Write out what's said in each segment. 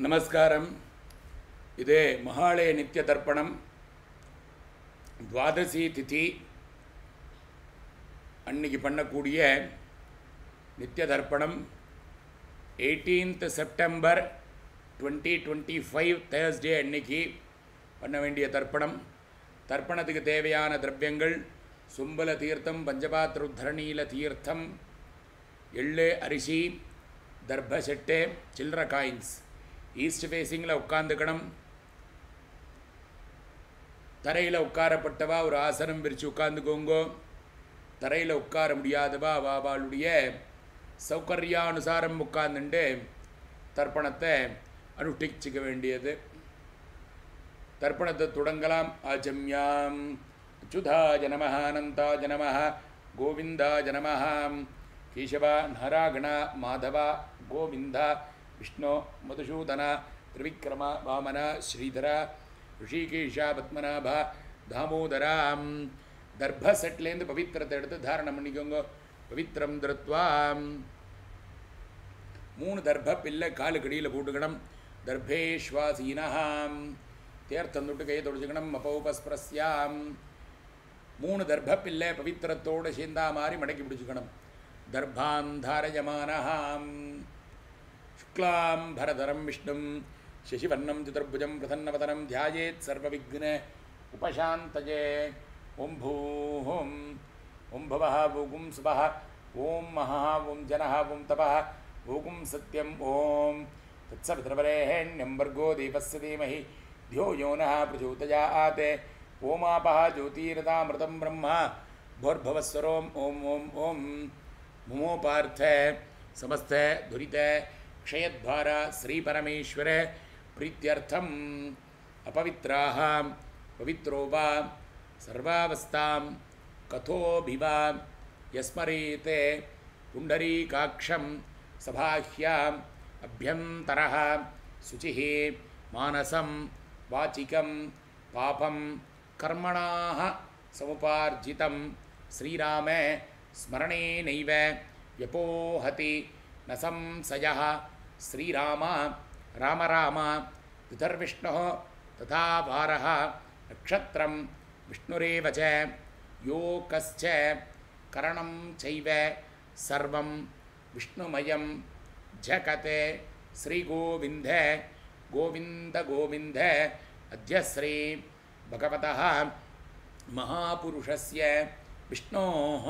நமஸ்காரம். இதே மகாலய நித்திய தர்ப்பணம் துவாதசி திதி அன்னைக்கு பண்ணக்கூடிய நித்திய தர்ப்பணம் 18th செப்டம்பர் 2025 தேர்ஸ்டே அன்னைக்கு பண்ண வேண்டிய தர்ப்பணம். தர்ப்பணத்துக்கு தேவையான திரவியங்கள் சும்பல தீர்த்தம், பஞ்சபாத்ருத்தரணீல தீர்த்தம், எள்ளு, அரிசி, தர்ப செட்டு, சில்லற காயின்ஸ். ஈஸ்ட் ஃபேஸிங்கில் உட்காந்துக்கணும். தரையில் உட்காரப்பட்டவா ஒரு ஆசனம் விரித்து உட்காந்துக்கோங்கோ. தரையில் உட்கார முடியாதவா அவளுடைய சௌகரியானுசாரம் உட்கார்ந்துட்டு தர்ப்பணத்தை அனுஷ்டிச்சுக்க வேண்டியது. தர்ப்பணத்தை தொடங்கலாம். ஆஜம்யாம் அச்சுதாய நமஹ, அனந்தாய நமஹ, கோவிந்தாய நமஹ, கேசவா, நாராயண, மாதவா, கோவிந்தா, விஷ்ணு, மதுசூதன, திரிவிக்ரம, வாமன, ஸ்ரீதர, ரிஷிகேஷா, பத்மநாபா, தாமோதரா. தர்ப செட்லேருந்து பவித்திரத்தை எடுத்து தாரணம் பண்ணிக்கோங்க. பவித்திரம் திருத்வா 3 தர்ப பில்லை காலு கடியில் போட்டுக்கணும். தர்பேஸ்வாசீனாம் தேர்த்தம் தொட்டு கையை தொடச்சிக்கணும். அப்போபஸ்பிரஸ்யாம் 3 தர்ப பில்லை பவித்திரத்தோடு சேர்ந்தா மாதிரி மடக்கி பிடிச்சிக்கணும். தர்பாந்தாரயமானஹாம் சுக்லாம் பரதரம் விஷ்ணும் சசிவர்ணம் சதுர்புஜம் பிரசன்னவதனம் தியாயேத் சர்வவிக்ன உபசாந்தயே. ஓம் பூஹோம் ஓம் பவஹ ஓம் சுபஹ ஓம் மஹா ஓம் ஜனஹ ஓம் தபஹ ஓம் சத்யம் ஓம் தத்சவித்ரவரேண்யம் வர்கோ தேவஸ்ய தீமஹி த்யோ யோ நः பிரச்சோதயாத். ஓமாபஹ ஜோதிரதாமிருதம் பிரம்மா भोर्भवस्वरोम ओम ओम ओम मुमोपार्थ समस्त दुरित क्षयद्वार श्री परमेश्वर प्रीत्यर्थम अपवित्राः पवित्रो वा सर्वावस्थां कथोभिवा यस्मरेते पुंडरीकाक्षं सभाह्याम् अभ्यन्तरः शुचिः मानसं वाचिकं पापं कर्मणाः समुपार्जितं श्रीराम स्मरणेनैव व्यपोहति न संशयः. श्रीराम राम राम पितर्विष्णुः तथा वारः नक्षत्रं विष्णुरेव च यो कश्च करणं चैव सर्वं विष्णुमयं जगत्. श्रीगोविन्द गोविन्द गोविन्द अद्य श्री भगवतः महापुरुषस्य विष्णोः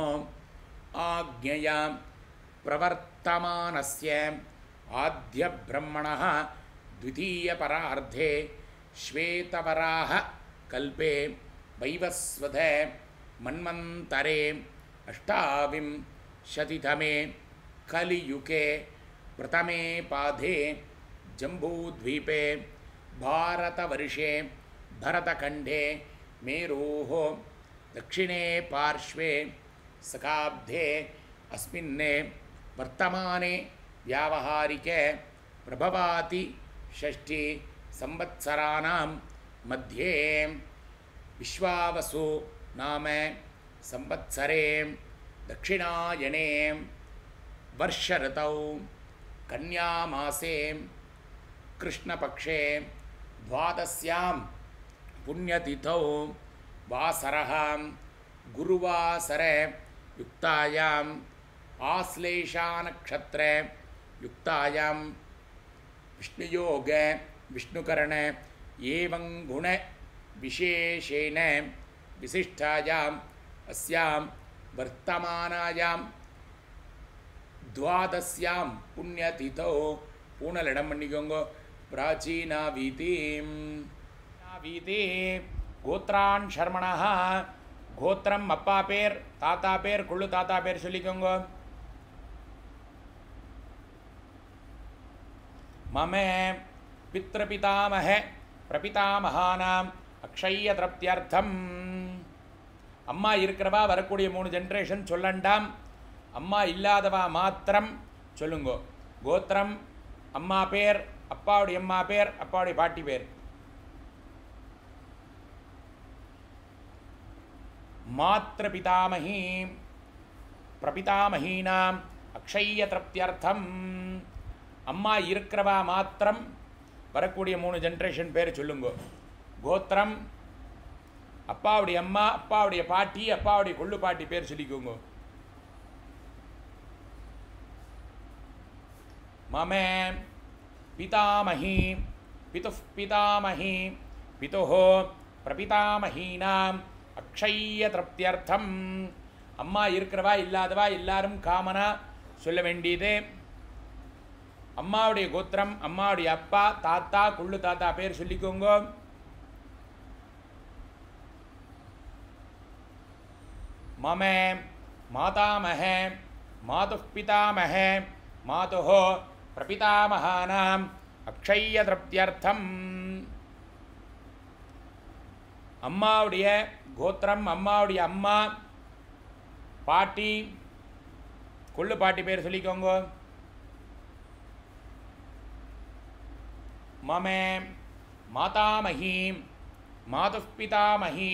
आज्ञया प्रवर्तमानस्य आद्यब्रह्मणः द्वितीयपरार्धे श्वेतवराह कल्पे वैवस्वत मन्वन्तरे अष्टाविंशतितमे कलियुगे प्रथमे पादे जम्बूद्वीपे भारतवर्षे भरतखण्डे मेरोः दक्षिणे पार्श्वे सकाब्धे अस्मिन् वर्तमाने व्यावहारिके प्रभवाति 6 संवत्सराणां मध्ये विश्वावसु नाम संवत्सरे दक्षिणायने वर्षऋतौ कन्यामासे कृष्णपक्षे द्वादश्यां पुण्यतिथौ वासरः गुरुवासरे युक्तायाम् आश्लेषानक्षत्रे युक्तायां विष्णुयोग विष्णुकरण एवं गुण विशेषेण विशिष्टायाम् अस्यां वर्तमानायां द्वादश्यां पुण्यतिथौ पूर्णलिडं मण्णिकोंगो प्राचीना वीतिं வீதி கோத்ரான் சர்மணஹ. கோத்திரம் அப்பா பேர், தாத்தா பேர், குள்ளு தாத்தா பேர் சொல்லிக்கோங்க. மம பித்ருபிதாமஹ பிரபிதாமகானாம் அக்ஷய திருப்தியர்த்தம். அம்மா இருக்கிறவா வரக்கூடிய 3 ஜென்ரேஷன் சொல்லண்டாம். அம்மா இல்லாதவா மாத்திரம் சொல்லுங்கோ. கோத்திரம், அம்மா பேர், அப்பாவுடைய அம்மா பேர், அப்பாவுடைய பாட்டி பேர். मातृपितामही प्रपितामहीनाम अक्षय्य तृप्त्यर्थम अम्मा इरुक्करवा मात्रम வரக்கூடிய 3 ஜென்ரேஷன் பேர் சொல்லுங்க. கோத்திரம், அப்பாவுடைய அம்மா, அப்பாவுடைய பாட்டி, அப்பாவுடைய கொள்ளு பாட்டி பேர் சொல்லிக்கோங்க. மம பிதாமஹி பிதுஃப் பிதாமஹி பிதுஹ பிரபிதாமஹீனாம் அக்ஷய திருப்தியர்த்தம். அம்மா இருக்கிறவா இல்லாதவா எல்லாரும் காமனா சொல்ல வேண்டியது. அம்மாவுடைய கோத்திரம், அம்மாவுடைய அப்பா, தாத்தா, கொள்ளு தாத்தா பேர் சொல்லிக்கோங்க. மம மாதாமஹ மாதுஃ பிதாமஹ மாதுஹ பிரபிதாமஹானாம் அக்ஷய திருப்தியர்த்தம். அம்மாவுடைய கோத்திரம், அம்மாவுடைய அம்மா, பாட்டி, கொள்ளு பாட்டி பேர் சொல்லிக்கோங்க. மம மாதாமஹி மாதுஃ பிதாமஹி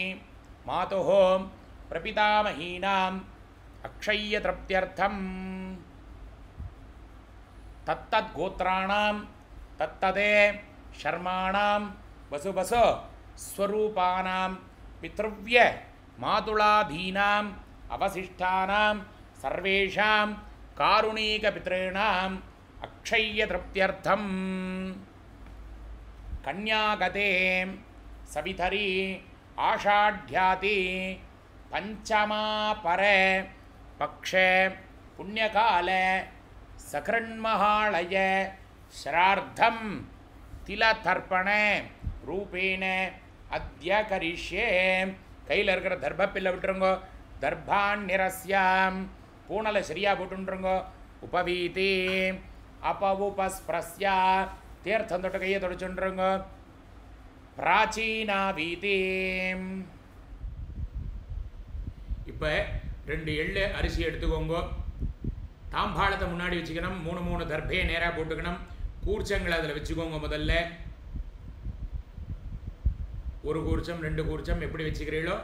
மாதுஹ பிரபிதாமஹீனாம் அக்ஷய திருப்தியர்த்தம். தத்தத் கோத்ராணாம் தத்ததே ஷர்மாணாம் வசுவசோ ஸ்வரூபானாம் பித்ருவ்ய மாதுளாதீனாம் அவசிஷ்டானாம் சர்வேஷாம் காருணீக பித்ருணாம் அக்ஷய திருப்தியர்த்தம். கன்யாகதே சவிதரி ஆஷாಢ்யாதி பஞ்சமா பர பக்ஷ புண்ணியகால சக்ரன்மஹாளய ஸ்ரார்த்தம் திலதர்ப்பண ரூபேண அத்ய கரிஷ்யே. கையில் இருக்கிற தர்பப்பில்லை விட்டுருங்கோ. தர்பாண்யரஸ்யாம் பூனலை சரியாக போட்டுருங்கோ. உபவீதி அபவுபஸ்பிரஸ்யா தீர்த்தம் தொட்டு கையை தொடச்சுருங்க. பிராச்சீனா வீதி. இப்போ 2 எள்ளு அரிசி எடுத்துக்கோங்க. தாம்பாளத்தை முன்னாடி வச்சுக்கணும். 3 தர்பையை நேராக போட்டுக்கணும். கூர்ச்சங்களை அதில் வச்சுக்கோங்க. முதல்ல 1 கூர்ச்சம் 2 கூர்ச்சம் எப்படி வச்சுக்கிறீங்களோ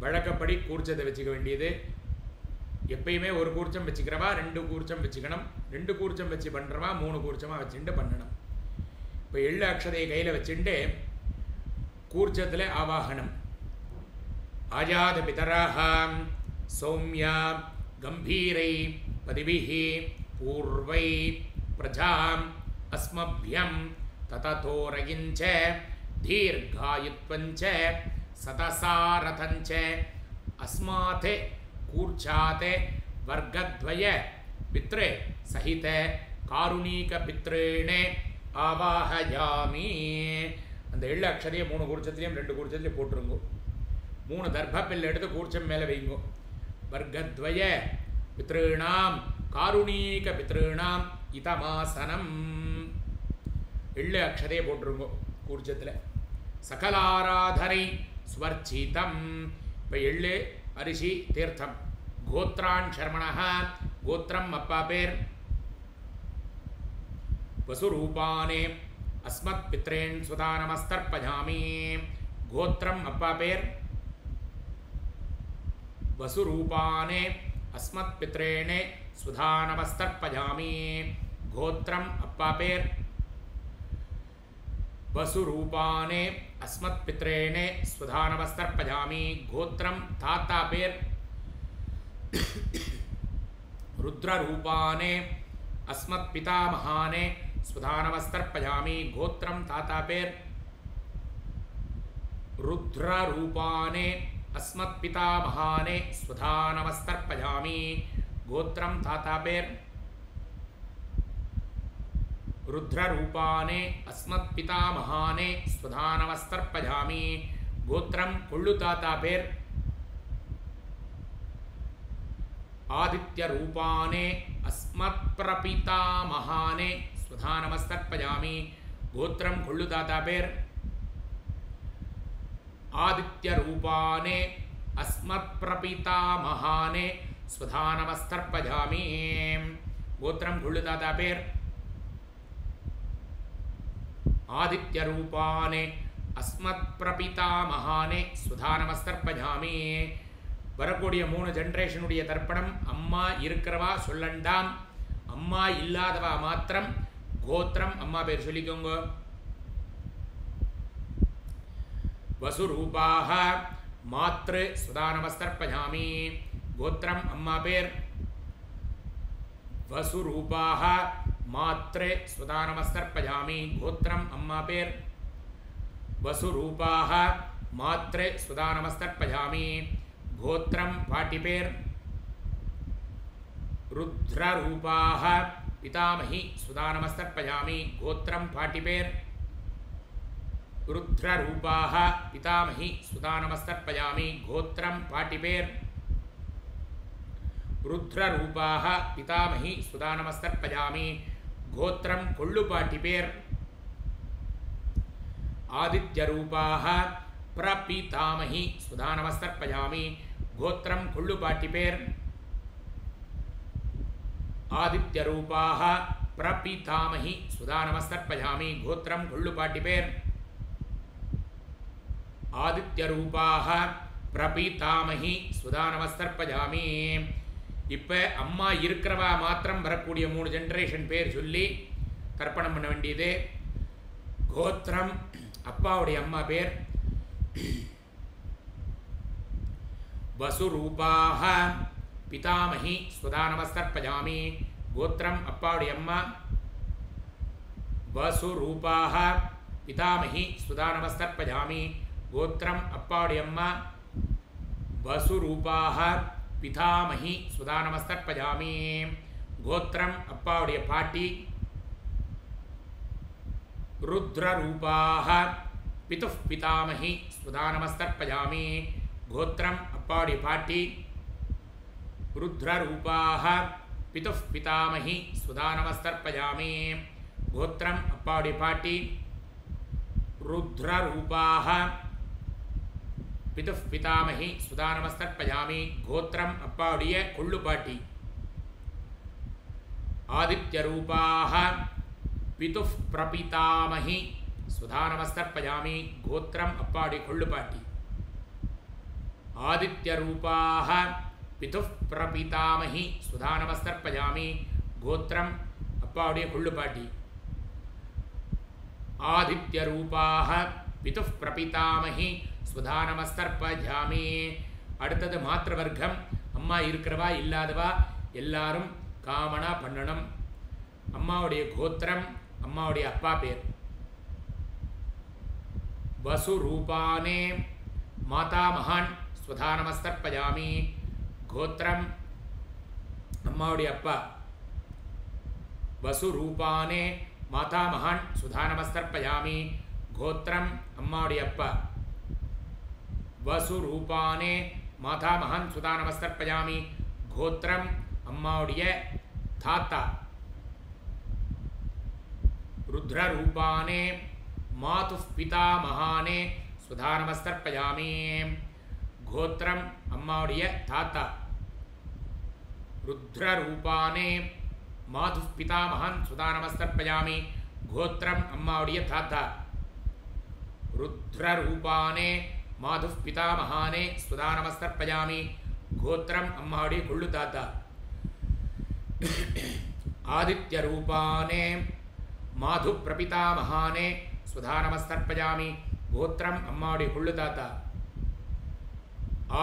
வழக்கப்படி கூர்ச்சத்தை வச்சுக்க வேண்டியது. எப்பயுமே 1 கூர்ச்சம் வச்சுக்கிறவா 2 கூர்ச்சம் வச்சுக்கணும். 2 கூர்ச்சம் வச்சு பண்ணுறவா 3 கூர்ச்சமாக வச்சுட்டு பண்ணணும். இப்போ எள்ளு அக்ஷதையை கையில் வச்சுட்டு கூர்ச்சத்தில் ஆவாகனம். ஆஜாத பிதராஹாம் சௌமியா கம்பீரை பதிபிஹி பூர்வை பிரஜாம் அஸ்மப்யம் தததோரகிஞ்ச தீர்காயுத்வஞ்ச சதசாரதஞ்ச அஸ்மாத் கூர்ச்சாத் வர்க்கத்வய பித்ரு சகித காருணீக பித்ருணே ஆவாஹயாமி. அந்த எள்ளு அக்ஷதையை 3 கூர்ச்சத்துலேயும் 2 கூர்ச்சத்துலேயும் போட்டுருங்கோ. 3 தர்பப்பில் எடுத்து கூர்ச்சம் மேலே வைங்கோ. வர்க்கத்வய பித்ருணாம் காருணீக பித்ருணாம் இதமாசனம். எள்ளு அக்ஷதையை போட்டுருங்கோ கூர்ச்சத்தில். சகலாராதரை ஸ்வர்ச்சிதம். இப்போ எள்ளு அரிசி தீர்த்தம். கோத்ரான் சர்மணா கோத்திரம் அப்பா பேர். வசுரூபானே அஸ்மத் பித்ரேன் சுதா நமஸ்தர்ப்பயாமி. கோத்திரம் அப்பா பேர். வசுரூபானே அஸ்மத் பித்ரேணே சுதா நமஸ்தர்ப்பயாமி. கோத்திரம் அப்பா பேர். வசுரூபானே அஸ்மத் பித்ரேணே சுதா நமஸ்தர்ப்பயாமி. கோத்திரம் தாத்தா பேர். ருத்ரரூபானே அஸ்மத் பிதாமஹானே சுதா நமஸ்தர்ப்பயாமி. கோத்திரம் தாத்தா பேர். ருத்ரரூபானே அஸ்மத் பிதாமஹானே சுதா நமஸ்தர்ப்பயாமி. கோத்திரம் தாத்தா பேர். ருத்ரரூபானே அஸ்மத் பிதாமஹானே சுதா நமஸ்தர்ப்பயாமி. கோத்திரம் கொள்ளு தாத்தா பேர். ஆதித்யரூபானே அஸ்மத் பிரபிதாமஹானே சுதா நமஸ்தர்ப்பயாமி. கோத்திரம் கொள்ளு தாத்தா பேர். ஆதித்யரூபானே அஸ்மத் பிரபிதாமஹானே சுதா நமஸ்தர்ப்பயாமி. கோத்திரம் கொள்ளு தாத்தா பேர். ஆதித்யரூபானே அஸ்மத் பிரபிதாமஹானே சுதா நமஸ்தர்ப்பயாமி. வரக்கூடிய 3 ஜென்ரேஷனுடைய தர்ப்பணம். அம்மா இருக்கிறவா சொல்லண்டாம். அம்மா இல்லாதவா மாத்திரம் கோத்திரம் அம்மா பேர் சொல்லிக்கோங்க. वसुरूपाः मातृ सुधा नमस्तर्पयामि गोत्रम अम्मा पेर वसुरूपाः मातृ सुधा नमस्तर्पयामि गोत्रम अम्मा पेर वसुरूपाः मातृ सुधा नमस्तर्पयामि गोत्रम पाटी पेर रुद्ररूपाः पितामही सुधा नमस्तर्पयामि गोत्रम पाटी पेर रुद्ररूपाः पितामही सुधा नमस्तर्पयामि गोत्रम पाटी पेर रुद्ररूपाः पितामही सुधा नमस्तर्पयामि गोत्रम कोल्लुपाटी पेर आदित्यरूपाः प्रपितामही सुधा नमस्तर्पयामि गोत्रम कोल्लुपाटी पेर आदित्यरूपाः प्रपितामही सुधा नमस्तर्पयामि गोत्रम कोल्लुपाटी पेर आदित्यरूपाः प्रपितामही सुधा नमस्तर्पयामि இப்போ அம்மா இருக்கிறவா மாத்திரம் வரக்கூடிய 3 ஜெனரேஷன் பேர் சொல்லி தர்ப்பணம் பண்ண வேண்டியது. கோத்திரம் அப்பாவுடைய அம்மா பேர் வசுரூபாः பிதாமஹி சுதா நமஸ்தர்ப்பயாமி கோத்திரம் அப்பாவுடைய அம்மா வசுரூபாः பிதாமஹி சுதா நமஸ்தர்ப்பயாமி கோத்திரம் அப்பாவுடைய அம்மா வசுரூபாः पितामही सुधा नमस्तर्पयामि गोत्रम अप्पावुடைய पाटी रुद्ररूपाः पितुः पितामही सुधा नमस्तर्पयामि गोत्रम अप्पावुடைய पाटी रुद्ररूपाः पितुः पितामही सुधा नमस्तर्पयामि गोत्रम अप्पावुடைய पाटी रुद्ररूपाः पितुः पितामही सुधा नमस्तर्पयामि गोत्रम अप्पावुடைய कोल्लुपाटी आदित्यरूपाः पितुः प्रपितामही सुधा नमस्तर्पयामि गोत्रम अप्पावुடைய कोल्लुपाटी आदित्यरूपाः पितुः प्रपितामही सुधा नमस्तर्पयामि गोत्रम अप्पावुடைய कोल्लुपाटी आदित्यरूपाः पितुः प्रपितामही सुधा नमस्तर्पयामि அடுத்தது மாத்திர வர்க்கம் அம்மா இருக்கிறவா இல்லாதவா எல்லாரும் காமனா பண்ணணும். அம்மாவுடைய கோத்திரம் அம்மாவுடைய அப்பா பேர் वसुरूपाने मातामहान् सुधा नमस्तर्पयामि गोत्रम अम्मावुடைய அப்பா वसुरूपाने मातामहान् सुधा नमस्तर्पयामि गोत्रम अम्मावुடைய அப்பா वसुरूपाने मातामहान् सुधा नमस्तर्पयामि गोत्रम अम्मावुடைய தாத்தா रुद्ररूपाने मातुः पितामहाने सुधा नमस्तर्पयामि गोत्रम अम्मावुடைய தாத்தா रुद्ररूपाने मातुः पितामहान् सुधा नमस्तर्पयामि गोत्रम अम्मावुடைய தாத்தா रुद्ररूपाने मातुः पितामहाने सुधा नमस्तर्पयामि गोत्रम अम्मावुடைய கொள்ளு தாத்தா आदित्यरूपाने माधु प्रपितामहाने सुधा नमस्तर्पयामि गोत्रम अम्मावुடைய கொள்ளு தாத்தா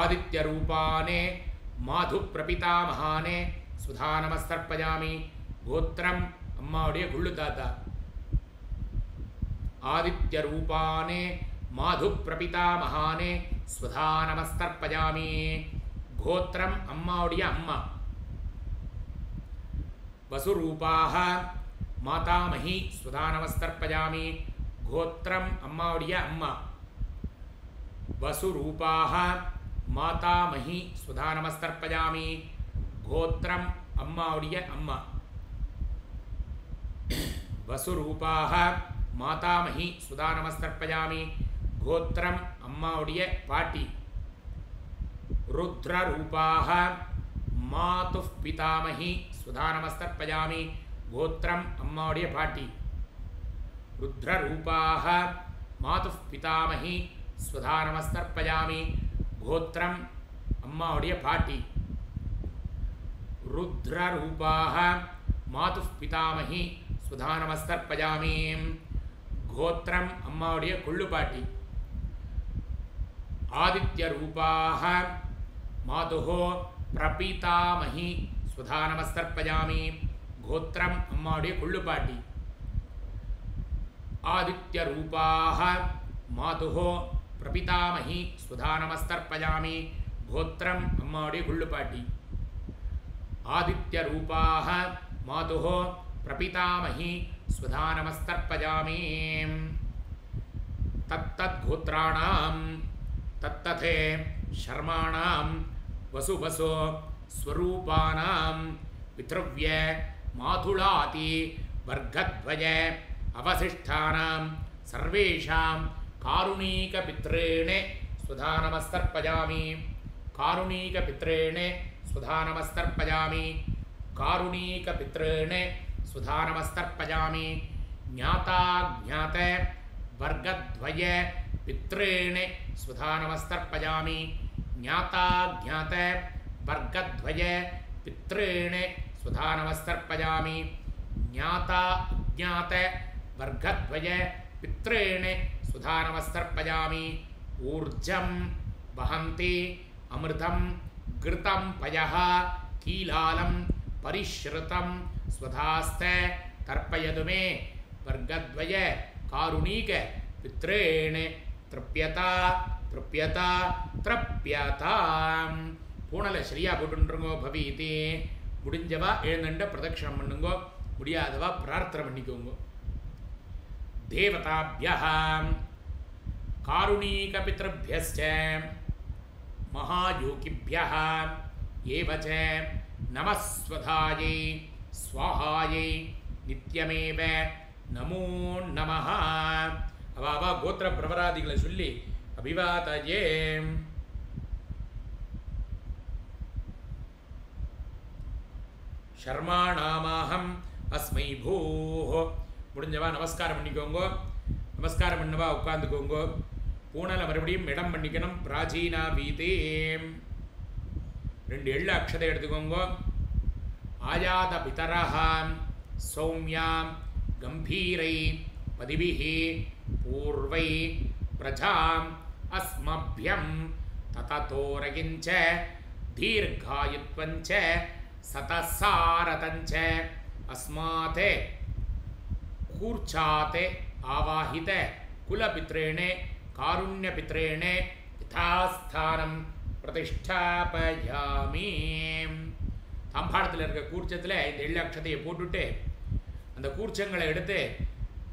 आदित्यरूपाने माधु प्रपितामहाने सुधा नमस्तर्पयामि गोत्रम अम्मावुடைய கொள்ளு தாத்தா आदित्यरूपाने माधु प्रपितामहाने सुधा नमस्तर्पयामि गोत्रम अम्मावुடைய अम्मा वसुरूपाः मातामही सुधा नमस्तर्पयामि गोत्रम अम्मावुடைய अम्मा वसुरूपाः मातामही सुधा नमस्तर्पयामि गोत्रम अम्मावुடைய अम्मा वसुरूपाः मातामही सुधा नमस्तर्पयामि गोत्रम अम्मावुடைய पाटी रुद्ररूपाः मातुः पितामही सुधा नमस्तर्पयामि गोत्रम अम्मावुடைய पाटी रुद्ररूपाः मातुः पितामही सुधा नमस्तर्पयामि गोत्रम अम्मावुடைய पाटी रुद्ररूपाः मातुः पितामही सुधा नमस्तर्पयामि गोत्रम अम्मावुடைய கொள்ளு பாட்டி आदित्यरूपाः मातुः प्रपीतामही स्वधा नमस्तर्पयामि गोत्रम् अम्मावुடைய கொள்ளுப்பாட்டி आदित्यरूपाः मातुः प्रपीतामही स्वधा नमस्तर्पयामि गोत्रम् अम्मावुடைய கொள்ளுப்பாட்டி आदित्यरूपाः मातुः प्रपीतामही स्वधा नमस्तर्पयामि तत्तद्गोत्राणां तत्तथे शर्माणां वसुवसो स्वरूपानां पितृव्य मातुलाति वर्गद्वय अवशिष्टानां सर्वेषां कारुणिकपितॄणे स्वधा नमस्तर्पयामि कारुणिकपितॄणे स्वधा नमस्तर्पयामि कारुणिकपितॄणे स्वधा नमस्तर्पयामि ज्ञाता ज्ञात वर्गद्वय पितॄणे स्वधा नमस्तर्पयामि ज्ञाता ज्ञात वर्गद्वय पितॄणे स्वधा नमस्तर्पयामि ज्ञाता ज्ञात वर्गद्वय पितॄणे स्वधा नमस्तर्पयामि ऊर्जं वहन्ति अमृतं घृतं पयः कीलालं परिश्रुतं स्वधास्ते तर्पयतु मे वर्गद्वय कारुणिक पितॄणे तृप्यता तृप्यता तृप्यता பூனலை சரியா போட்டுருங்கோ பவிதி முடிஞ்சவா எழுந்துண்ட பிரதட்சணம் பண்ணுங்கோ முடியாதவா பிரார்த்தனை பண்ணிக்கோங்க தேவதாபியः कारुणिकपितृभ्यश्च महायोगिभ्यः एव च नमस्वधायै स्वाहायै नित्यमेव नमो नमः अवा गोत्र प्रवरादिகளை சொல்லி अभिवादये शर्माणामाहम् अस्मै भूः முடிஞ்சவா நமஸ்காரம் பண்ணிக்கோங்க நமஸ்காரம் பண்ணவா உட்கார்ந்துக்கோங்க பூனலை மறுபடியும் இடம் பண்ணிக்கணும் பிராச்சீனா வீதே 2 எள்ள அக்ஷதை எடுத்துக்கோங்க ஆயாத பிதரஹ சௌம்யா கம்பீரை பதிபிஹி பூர்வை பிரஜாம் அஸ்மभ्यं தததோரகிஞ்ச தீர்காயுத்வஞ்ச सतसारतंच अस्माते कूर्चाते आवाहित कुलपित्रेणे कारुण्यपित्रेणे यथास्थानं प्रतिष्ठापयामि தாம்பாளத்தில் இருக்க கூர்ச்சத்தில் இந்த எள்ளு அக்ஷதையை போட்டுட்டு அந்த கூர்ச்சங்களை எடுத்து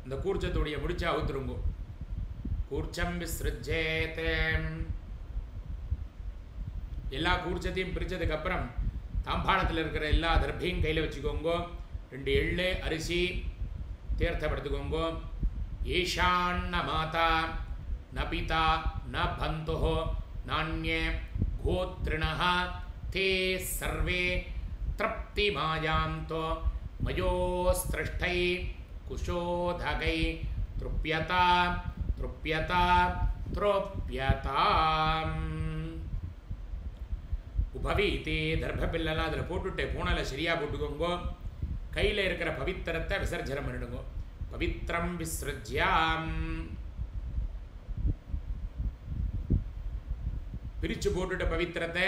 அந்த கூர்ச்சத்துடைய முடிச்சா அவுத்துருங்கோ கூர்ச்சம் விஸ்ருஜ்ஜேத் எல்லா கூர்ச்சத்தையும் பிரித்ததுக்கு அப்புறம் தாம்பாளத்தில் இருக்கிற எல்லா தர்பையும் கையில் வச்சுக்கோங்க 2 எள்ளு அரிசி தீர்த்தப்படுத்துக்கோங்க ஏஷான்ன மாதா ந பிதா ந பந்துः நான்யே கோத்ரிணः தே சர்வே தृप्तिमायान्तो मयोस्त्रष्टै कुशोधगै तृप्यता तृप्यता तृप्यताम् உபவீதி தர்பபில்லெல்லாம் அதில் போட்டுட்டு பூனலை சரியாக போட்டுக்கோங்கோ கையில் இருக்கிற பவித்திரத்தை விசர்ஜனம் பண்ணிடுங்கோ பவித்திரம் விஸ்ருஜ்யாம் பிரித்து போட்டுட்டு பவித்திரத்தை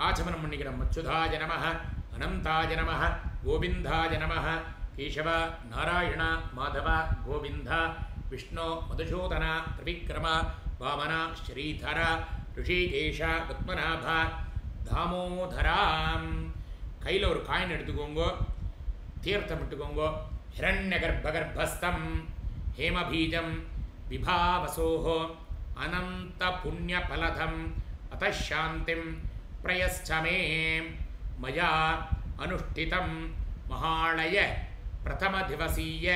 ஆச்சமனம் பண்ணிக்கணும் அச்சுதாய நமः அனந்தாய நமः கோவிந்தாய நமः கேசவ நாராயண மாதவ கோவிந்த விஷ்ணு மதுசூதன திரிவிக்ரம வாமன ஸ்ரீதர ரிஷிகேஷ பத்மநாப தாமோதராம் கையில் ஒரு காயின் எடுத்துக்கோங்கோ தீர்த்தம் விட்டுக்கோங்கோ ஹிரண்யகர்ப்பகர்ப்பஸ்தம் ஹேமபீஜம் விபாவசோஹோ அனந்த புண்ணியபலதம் அத்தசாந்திம் பிரயஸ்சமே மயா அனுஷ்டிதம் மகாளய பிரதமதிவசீய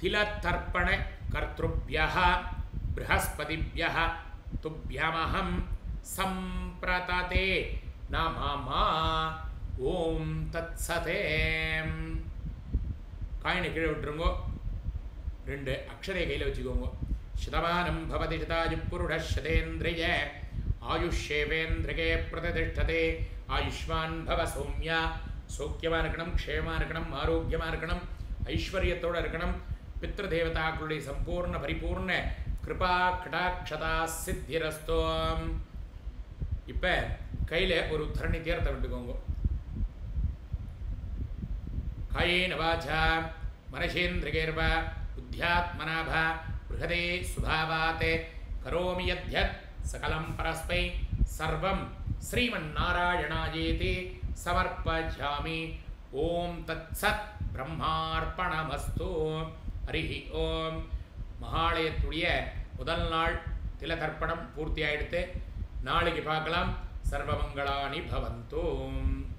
திலத்தர்ப்பண கர்த்ருப்யः ப்ரஹஸ்பதிभ्यः துப்யமஹம் சம்பிரததே நமமா ஓம் தத்சதே காயினை கீழே விட்டுருங்கோ 2 அக்ஷரை கையில் வச்சுக்கோங்க शतमानं भवति शतायुः शतेन्द्रिय आयुष्येवेन्द्रिये प्रतिष्ठते आयुष्मान् भव सौम्या सौख्यமாக இருக்கணும் க்ஷேமமாக இருக்கணும் ஆரோக்கியமாக இருக்கணும் ஐஸ்வர்யத்தோடு இருக்கணும் பித்ருதேவதாக்களுடைய சம்பூர்ண பரிபூர்ண கிருபா கடாட்சதா சித்திரஸ்தோம். இப்போ கையில் ஒரு தரணி தீர்த்த விட்டுக்கோங்க. காயேன வாசா மனசேந்திரியர்வா புத்தியாத்மனாபா ப்ருஹதே சுபாவாத் கரோமி யத்யத் சகலம் பரஸ்மை சர்வம் ஸ்ரீமன்னாராயணாயேதி சமர்ப்பயாமி. ஓம் தத்சத் பிரம்மார்ப்பணமஸ்து. ஹரிஹி ஓம். மகாலயத்துடைய முதல் நாள் திலதர்ப்பணம் பூர்த்தி ஆயிடுத்து. நாளைக்கு பார்க்கலாம். சர்வமங்களானி பவந்தோம்.